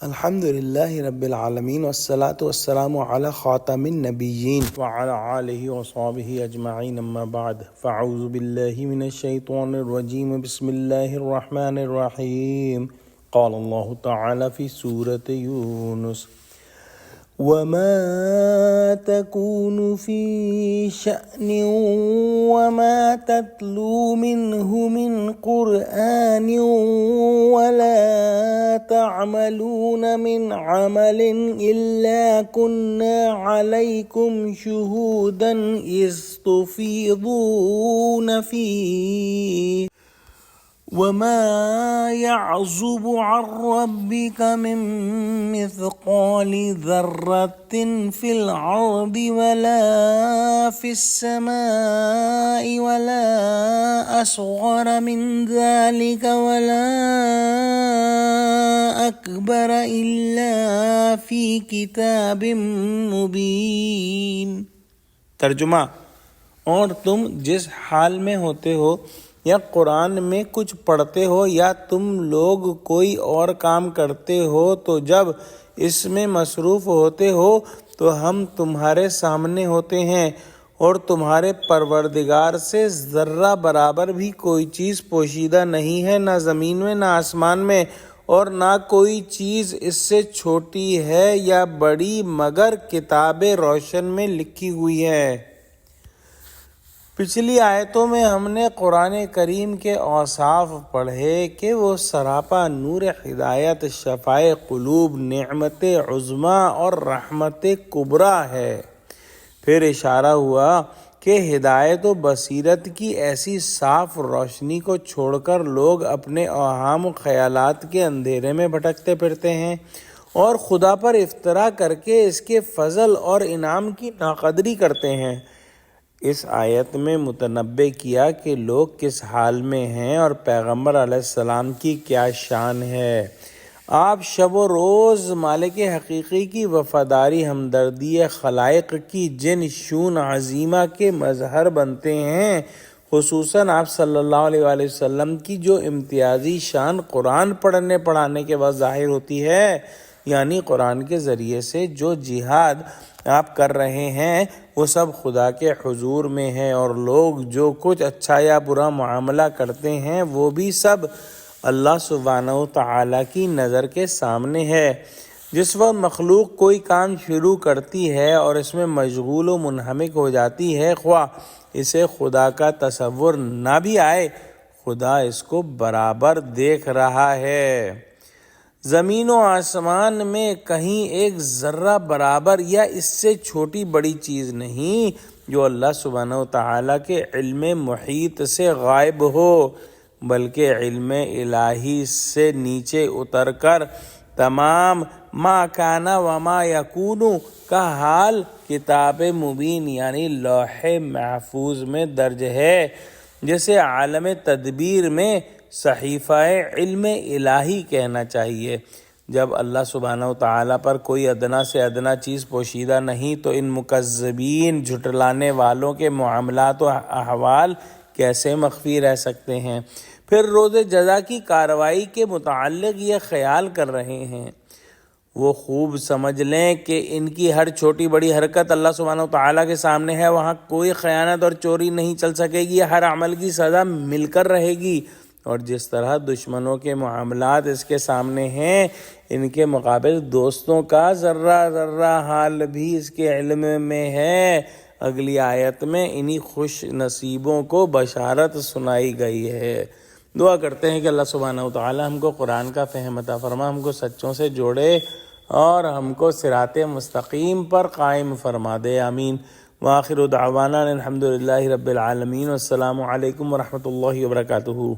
الحمد لله رب العالمين والصلاة والسلام على خاتم النبيين وعلى آله وصحبه أجمعين أما بعد فأعوذ بالله من الشيطان الرجيم بسم الله الرحمن الرحيم قال الله تعالى في سورة يونس وما تكون في شأن وما تتلو منه من قرآن ولا تعملون من عمل إلا كنا عليكم شهودا إذ تفيضون فيه وما يعزب عن ربك من مثقال ذرة في الأرض ولا في السماء ولا أصغر من ذلك ولا أكبر إلا في كتاب مبين۔ ترجمہ: اور تم جس حال میں ہوتے ہو یا قرآن میں کچھ پڑھتے ہو یا تم لوگ کوئی اور کام کرتے ہو تو جب اس میں مصروف ہوتے ہو تو ہم تمہارے سامنے ہوتے ہیں اور تمہارے پروردگار سے ذرہ برابر بھی کوئی چیز پوشیدہ نہیں ہے، نہ زمین میں نہ آسمان میں، اور نہ کوئی چیز اس سے چھوٹی ہے یا بڑی مگر کتاب روشن میں لکھی ہوئی ہے۔ پچھلی آیتوں میں ہم نے قرآن کریم کے اوصاف پڑھے کہ وہ سراپا نور ہدایت، شفاء قلوب، نعمت عظمیٰ اور رحمت کبریٰ ہے۔ پھر اشارہ ہوا کہ ہدایت و بصیرت کی ایسی صاف روشنی کو چھوڑ کر لوگ اپنے اوہام و خیالات کے اندھیرے میں بھٹکتے پھرتے ہیں اور خدا پر افطرا کر کے اس کے فضل اور انعام کی ناقدری کرتے ہیں۔ اس آیت میں متنبہ کیا کہ لوگ کس حال میں ہیں اور پیغمبر علیہ السلام کی کیا شان ہے۔ آپ شب و روز مالک حقیقی کی وفاداری، ہمدردی خلائق کی جن شون عظیمہ کے مظہر بنتے ہیں، خصوصاً آپ صلی اللہ علیہ وآلہ وسلم کی جو امتیازی شان قرآن پڑھنے پڑھانے کے بعد ظاہر ہوتی ہے، یعنی قرآن کے ذریعے سے جو جہاد آپ کر رہے ہیں وہ سب خدا کے حضور میں ہے، اور لوگ جو کچھ اچھا یا برا معاملہ کرتے ہیں وہ بھی سب اللہ سبحانہ و تعالیٰ کی نظر کے سامنے ہے۔ جس وقت مخلوق کوئی کام شروع کرتی ہے اور اس میں مشغول و منہمک ہو جاتی ہے، خواہ اسے خدا کا تصور نہ بھی آئے، خدا اس کو برابر دیکھ رہا ہے۔ زمین و آسمان میں کہیں ایک ذرہ برابر یا اس سے چھوٹی بڑی چیز نہیں جو اللہ سبحانہ و تعالیٰ کے علم محیط سے غائب ہو، بلکہ علم الہی سے نیچے اتر کر تمام ما کان و ما یکون کا حال کتاب مبین یعنی لوح محفوظ میں درج ہے، جسے عالم تدبیر میں صحیفہ علم الہی کہنا چاہیے۔ جب اللہ سبحانہ و تعالیٰ پر کوئی ادنا سے ادنا چیز پوشیدہ نہیں تو ان مکذبین، جھٹلانے والوں کے معاملات و احوال کیسے مخفی رہ سکتے ہیں؟ پھر روز جزا کی کارروائی کے متعلق یہ خیال کر رہے ہیں، وہ خوب سمجھ لیں کہ ان کی ہر چھوٹی بڑی حرکت اللہ سبحانہ و تعالیٰ کے سامنے ہے، وہاں کوئی خیانت اور چوری نہیں چل سکے گی، ہر عمل کی سزا مل کر رہے گی، اور جس طرح دشمنوں کے معاملات اس کے سامنے ہیں، ان کے مقابل دوستوں کا ذرہ ذرہ حال بھی اس کے علم میں ہے۔ اگلی آیت میں انہی خوش نصیبوں کو بشارت سنائی گئی ہے۔ دعا کرتے ہیں کہ اللہ سبحانہ و تعالی ہم کو قرآن کا فہم عطا فرما، ہم کو سچوں سے جوڑے اور ہم کو صراط مستقیم پر قائم فرما دے، آمین۔ وآخر دعوانا الحمد للہ رب العالمین، والسلام علیکم ورحمۃ اللہ وبرکاتہ۔